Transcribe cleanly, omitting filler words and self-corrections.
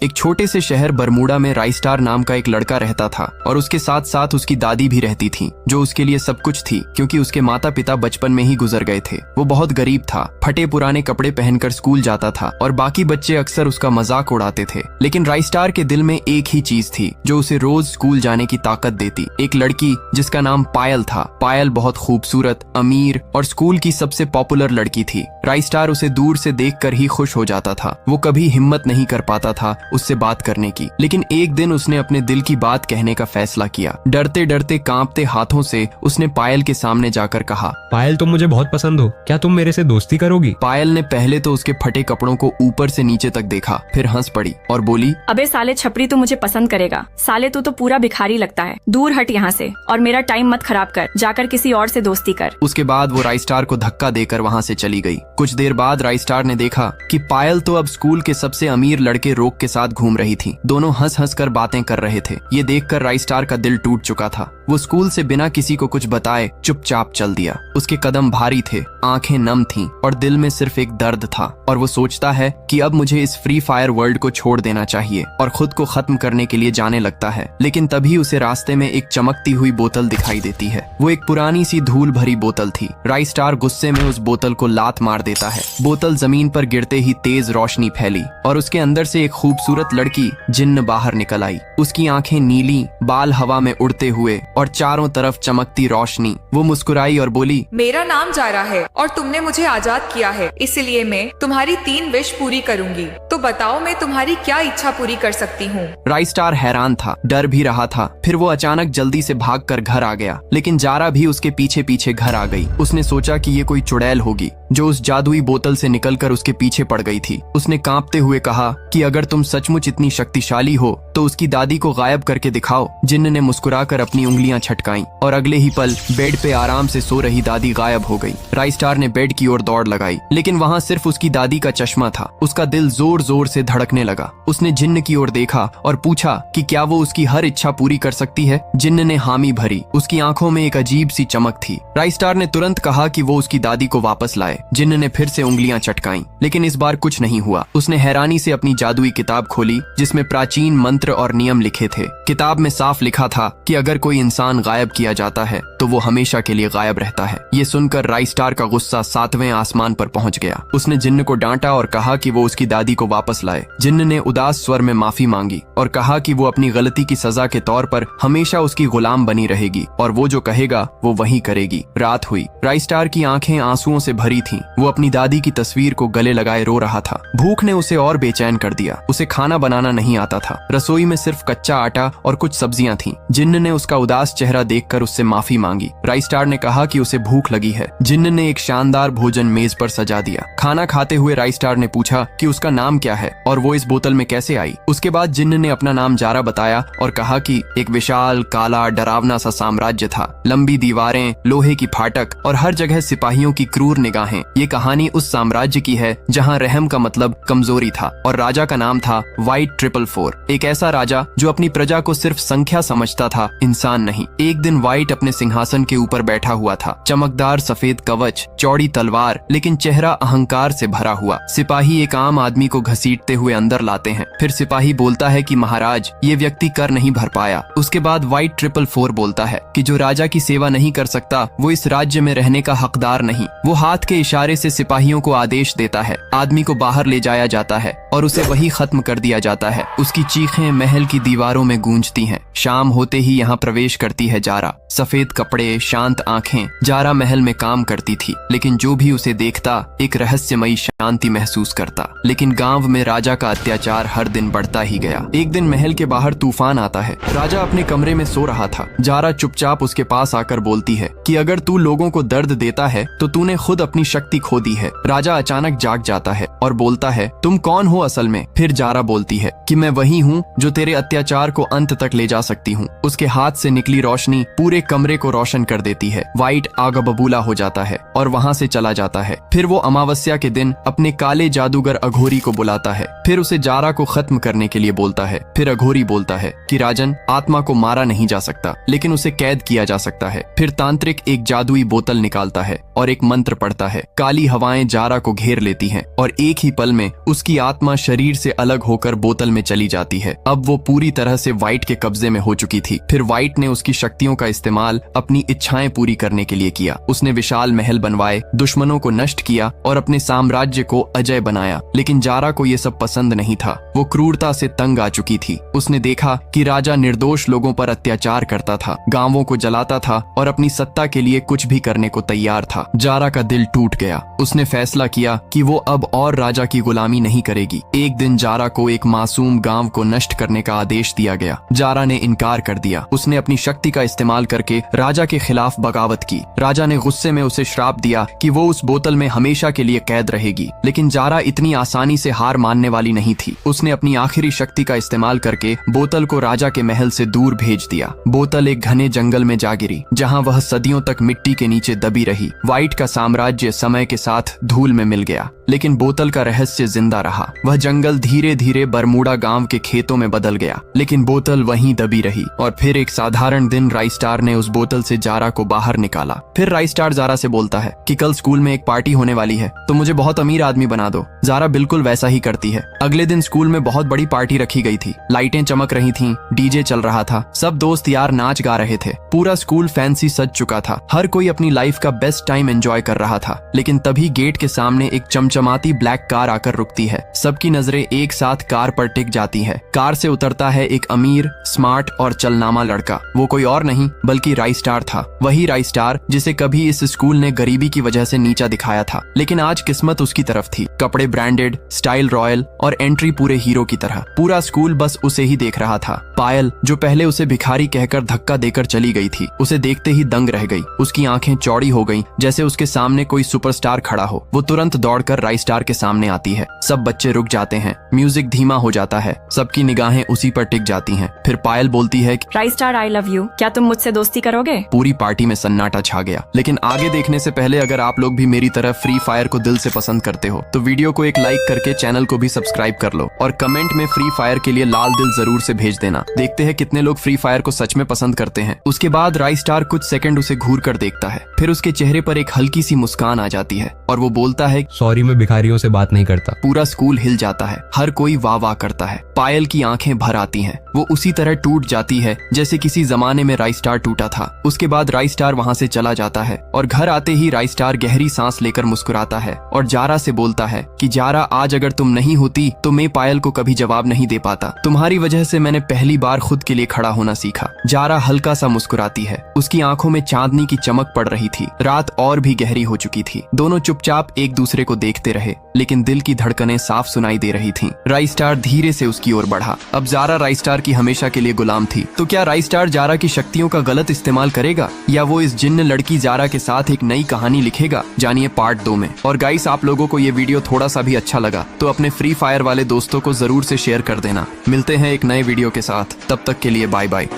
एक छोटे से शहर बरमूडा में राइस्टार नाम का एक लड़का रहता था और उसके साथ साथ उसकी दादी भी रहती थी, जो उसके लिए सब कुछ थी क्योंकि उसके माता पिता बचपन में ही गुजर गए थे। वो बहुत गरीब था, फटे पुराने कपड़े पहनकर स्कूल जाता था और बाकी बच्चे अक्सर उसका मजाक उड़ाते थे। लेकिन राइस्टार के दिल में एक ही चीज थी जो उसे रोज स्कूल जाने की ताकत देती, एक लड़की जिसका नाम पायल था। पायल बहुत खूबसूरत, अमीर और स्कूल की सबसे पॉपुलर लड़की थी। राइस्टार उसे दूर से देखकर ही खुश हो जाता था। वो कभी हिम्मत नहीं कर पाता था उससे बात करने की, लेकिन एक दिन उसने अपने दिल की बात कहने का फैसला किया। डरते डरते कांपते हाथों से उसने पायल के सामने जाकर कहा, पायल तुम मुझे बहुत पसंद हो, क्या तुम मेरे से दोस्ती करोगी? पायल ने पहले तो उसके फटे कपड़ों को ऊपर से नीचे तक देखा, फिर हंस पड़ी और बोली, अबे साले छपरी, तू मुझे पसंद करेगा? साले तू तो पूरा भिखारी लगता है, दूर हट यहाँ से और मेरा टाइम मत खराब कर, जाकर किसी और से दोस्ती कर। उसके बाद वो राइस्टार को धक्का देकर वहाँ से चली गई। कुछ देर बाद राइस्टार ने देखा कि पायल तो अब स्कूल के सबसे अमीर लड़के रोक के साथ घूम रही थी। दोनों हंस हंस कर बातें कर रहे थे। ये देखकर राइस्टार का दिल टूट चुका था। वो स्कूल से बिना किसी को कुछ बताए चुपचाप चल दिया। उसके कदम भारी थे, आंखें नम थीं और दिल में सिर्फ एक दर्द था। और वो सोचता है कि अब मुझे इस फ्री फायर वर्ल्ड को छोड़ देना चाहिए और खुद को खत्म करने के लिए जाने लगता है। लेकिन तभी उसे रास्ते में एक चमकती हुई बोतल दिखाई देती है। वो एक पुरानी सी धूल भरी बोतल थी। राइस्टार गुस्से में उस बोतल को लात मार देता है। बोतल जमीन पर गिरते ही तेज रोशनी फैली और उसके अंदर से एक खूबसूरत लड़की जिन्न बाहर निकल आई। उसकी आंखें नीली, बाल हवा में उड़ते हुए और चारों तरफ चमकती रोशनी। वो मुस्कुराई और बोली, मेरा नाम जारा है और तुमने मुझे आजाद किया है, इसलिए मैं तुम्हारी 3 विश पूरी करूंगी। तो बताओ मैं तुम्हारी क्या इच्छा पूरी कर सकती हूँ? राइस्टार हैरान था, डर भी रहा था। फिर वो अचानक जल्दी से भागकर घर आ गया, लेकिन जारा भी उसके पीछे पीछे घर आ गई। उसने सोचा कि ये कोई चुड़ैल होगी जो उस जादुई बोतल से निकलकर उसके पीछे पड़ गई थी। उसने कांपते हुए कहा कि अगर तुम सचमुच इतनी शक्तिशाली हो तो उसकी दादी को गायब करके दिखाओ। जिन्न ने मुस्कुराकर अपनी उंगलियां छटकाईं और अगले ही पल बेड पे आराम से सो रही दादी गायब हो गई। राइस्टार ने बेड की ओर दौड़ लगाई, लेकिन वहाँ सिर्फ उसकी दादी का चश्मा था। उसका दिल जोर जोर से धड़कने लगा। उसने जिन्न की ओर देखा और पूछा कि क्या वो उसकी हर इच्छा पूरी कर सकती है। जिन्न ने हामी भरी। उसकी आंखों में एक अजीब सी चमक थी। राइस्टार ने तुरंत कहा कि वो उसकी दादी को वापस लाए। जिन्न ने फिर से उंगलियां चटकाईं, लेकिन इस बार कुछ नहीं हुआ। उसने हैरानी से अपनी जादुई किताब खोली जिसमें प्राचीन मंत्र और नियम लिखे थे। किताब में साफ लिखा था कि अगर कोई इंसान गायब किया जाता है तो वो हमेशा के लिए गायब रहता है। ये सुनकर राइस्टार का गुस्सा 7वें आसमान पर पहुंच गया। उसने जिन्न को डांटा और कहा कि वो उसकी दादी को वापस लाए। जिन्न ने उदास स्वर में माफी मांगी और कहा कि वो अपनी गलती की सजा के तौर पर हमेशा उसकी गुलाम बनी रहेगी और वो जो कहेगा वो वही करेगी। रात हुई। राइस्टार की आंखें आंसुओं से भरी थीं। वो अपनी दादी की तस्वीर को गले लगाए रो रहा था। भूख ने उसे और बेचैन कर दिया। उसे खाना बनाना नहीं आता था। रसोई में सिर्फ कच्चा आटा और कुछ सब्जियां थीं। जिन्न ने उसका उदास चेहरा देखकर उससे माफी मांगी। राइस्टार ने कहा कि उसे भूख लगी है। जिन्न ने एक शानदार भोजन मेज पर सजा दिया। खाना खाते हुए राइस्टार ने पूछा कि उसका नाम क्या है और वो इस बोतल में कैसे आई। उसके बाद जिन्न ने अपना नाम जारा बताया और कहा कि एक विशाल, काला, डरावना सा साम्राज्य था। लंबी दीवारें, लोहे की फाटक और हर जगह सिपाहियों की क्रूर निगाहें। ये कहानी उस साम्राज्य की है जहाँ रहम का मतलब कमजोरी था और राजा का नाम था व्हाइट 444। एक ऐसा राजा जो अपनी प्रजा को सिर्फ संख्या समझता था, इंसान नहीं। एक दिन व्हाइट अपने सिंहासन के ऊपर बैठा हुआ था। चमकदार सफेद कवच, चौड़ी तलवार, लेकिन चेहरा अहंकार से भरा हुआ। सिपाही एक आम आदमी को घसीटते हुए अंदर लाते हैं। फिर सिपाही बोलता है कि महाराज, ये व्यक्ति कर नहीं भर पाया। उसके बाद व्हाइट 444 बोलता है कि जो राजा की सेवा नहीं कर सकता वो इस राज्य में रहने का हकदार नहीं। वो हाथ के इशारे से सिपाहियों को आदेश देता है। आदमी को बाहर ले जाया जाता है और उसे वही खत्म कर दिया जाता है। उसकी चीखें महल की दीवारों में गूंजती हैं। शाम होते ही यहाँ प्रवेश करती है जारा। सफेद कपड़े, शांत आंखें। जारा महल में काम करती थी, लेकिन जो भी उसे देखता एक रहस्यमयी शांति महसूस करता। लेकिन गांव में राजा का अत्याचार हर दिन बढ़ता ही गया। एक दिन महल के बाहर तूफान आता है। राजा अपने कमरे में सो रहा था। जारा चुपचाप उसके पास आकर बोलती है कि अगर तू लोगों को दर्द देता है तो तूने खुद अपनी शक्ति खो दी है। राजा अचानक जाग जाता है और बोलता है, तुम कौन हो असल में? फिर जारा बोलती है कि मैं वही हूँ जो तेरे अत्याचार को अंत तक ले जा सकती हूँ। उसके हाथ से निकली रोशनी पूरे कमरे को रोशन कर देती है। व्हाइट आगा बबूला हो जाता है और वहाँ से चला जाता है। फिर वो अमावस्या के दिन अपने काले जादूगर अघोरी को बुलाता है। फिर उसे जारा को खत्म करने के लिए बोलता है। फिर अघोरी बोलता है कि राजन, आत्मा को मारा नहीं जा सकता, लेकिन उसे कैद किया जा सकता है। फिर तांत्रिक एक जादुई बोतल निकालता है और एक मंत्र पढ़ता है काली हवाएं जारा को घेर लेती हैं और एक ही पल में उसकी आत्मा शरीर से अलग होकर बोतल में चली जाती है। अब वो पूरी तरह से वाइट के कब्जे में हो चुकी थी। फिर वाइट ने उसकी शक्तियों का इस्तेमाल अपनी इच्छाएं पूरी करने के लिए किया। उसने विशाल महल बनवाए, दुश्मनों को नष्ट किया और अपने साम्राज्य को अजय बनाया। लेकिन जारा को ये सब पसंद नहीं था। वो क्रूरता से तंग आ चुकी थी। उसने देखा कि राजा निर्दोष लोगों पर अत्याचार करता था, गांवों को जलाता था और अपनी सत्ता के लिए कुछ भी करने को तैयार था। जारा का दिल टूट गया। उसने फैसला किया कि वो अब और राजा की गुलामी नहीं करेगी। एक दिन जारा को एक मासूम गांव को नष्ट करने का आदेश दिया गया। जारा ने इनकार कर दिया। उसने अपनी शक्ति का इस्तेमाल करके राजा के खिलाफ बगावत की। राजा ने गुस्से में उसे श्राप दिया कि वो उस बोतल में हमेशा के लिए कैद रहेगी। लेकिन जारा इतनी आसानी से हार मानने वाली नहीं थी। उसने अपनी आखिरी शक्ति का इस्तेमाल करके बोतल को राजा के महल से दूर भेज दिया। बोतल एक घने जंगल में जा गिरी, जहाँ वह सदियों तक मिट्टी के नीचे दबी रही। वाइट का साम्राज्य समय के साथ धूल में मिल गया, लेकिन बोतल का रहस्य जिंदा रहा। वह जंगल धीरे धीरे बरमूडा गांव के खेतों में बदल गया, लेकिन बोतल वहीं दबी रही। और फिर एक साधारण दिन राइस्टार ने उस बोतल से जारा को बाहर निकाला। फिर राइस्टार जारा से बोलता है कि कल स्कूल में एक पार्टी होने वाली है, तो मुझे बहुत अमीर आदमी बना दो। जारा बिल्कुल वैसा ही करती है। अगले दिन स्कूल में बहुत बड़ी पार्टी रखी गई थी। लाइटें चमक रही थीं, डीजे चल रहा था, सब दोस्त यार नाच गा रहे थे। पूरा स्कूल फैंसी सज चुका था। हर कोई अपनी लाइफ का बेस्ट टाइम एंजॉय कर रहा था। लेकिन तभी गेट के सामने एक चमचमाती ब्लैक कार आकर रुकती है। सबकी नजरें एक साथ कार पर टिक जाती है। कार से उतरता है एक अमीर, स्मार्ट और चलनामा लड़का। वो कोई और नहीं बल्कि राइस्टार था। वही राइस्टार जिसे कभी इस स्कूल ने गरीबी की वजह से नीचा दिखाया था, लेकिन आज किस्मत उसकी तरफ थी। कपड़े ब्रांडेड, स्टाइल रॉयल और एंट्री पूरे हीरो की तरह। पूरा स्कूल बस उसे ही देख रहा था। पायल, जो पहले उसे भिखारी कहकर धक्का देकर चली गई थी, उसे देखते ही दंग रह गई। उसकी आंखें चौड़ी हो गईं, जैसे उसके सामने कोई सुपरस्टार खड़ा हो। वो तुरंत दौड़कर राइस्टार के सामने आती है। सब बच्चे रुक जाते हैं, म्यूजिक धीमा हो जाता है, सबकी निगाहें उसी पर टिक जाती हैं। फिर पायल बोलती है कि राइस्टार आई लव यू, क्या तुम मुझसे दोस्ती करोगे? पूरी पार्टी में सन्नाटा छा गया। लेकिन आगे देखने से पहले अगर आप लोग भी मेरी तरह फ्री फायर को दिल से पसंद करते हो तो वीडियो को एक लाइक करके चैनल को भी सब्सक्राइब कर लो और कमेंट में फ्री फायर के लिए लाल दिल जरूर से भेज देना। देखते हैं कितने लोग फ्री फायर को सच में पसंद करते हैं। उसके बाद राइस्टार कुछ सेकंड उसे घूर कर देखता है। फिर उसके चेहरे पर एक हल्की सी मुस्कान आ जाती है और वो बोलता है सॉरी, मैं भिखारियों से बात नहीं करता। पूरा स्कूल हिल जाता है। हर कोई वाह वाह करता है। पायल की आंखें भर आती हैं। वो उसी तरह टूट जाती है जैसे किसी जमाने में राइस्टार टूटा था। उसके बाद राइस्टार वहाँ से चला जाता है और घर आते ही राइस्टार गहरी सांस लेकर मुस्कुराता है और जारा से बोलता है कि जारा, आज अगर तुम नहीं होती तो मैं पायल को कभी जवाब नहीं दे पाता। तुम्हारी वजह से मैंने पहली बार खुद के लिए खड़ा होना सीखा। जारा हल्का सा मुस्कुराती है। उसकी आंखों में चांदनी की चमक पड़ रही थी। रात और भी गहरी हो चुकी थी। दोनों चुपचाप एक दूसरे को देखते रहे, लेकिन दिल की धड़कनें साफ सुनाई दे रही थीं। राइस्टार धीरे से उसकी ओर बढ़ा। अब जारा राइस्टार की हमेशा के लिए गुलाम थी। तो क्या राइस्टार जारा की शक्तियों का गलत इस्तेमाल करेगा या वो इस जिन्न लड़की जारा के साथ एक नई कहानी लिखेगा? जानिए पार्ट 2 में। और गाइस, आप लोगों को ये वीडियो थोड़ा सा भी अच्छा लगा तो अपने फ्री फायर वाले दोस्तों को जरूर से शेयर कर देना। मिलते हैं एक नए वीडियो के साथ, तब तक के लिए बाय बाय।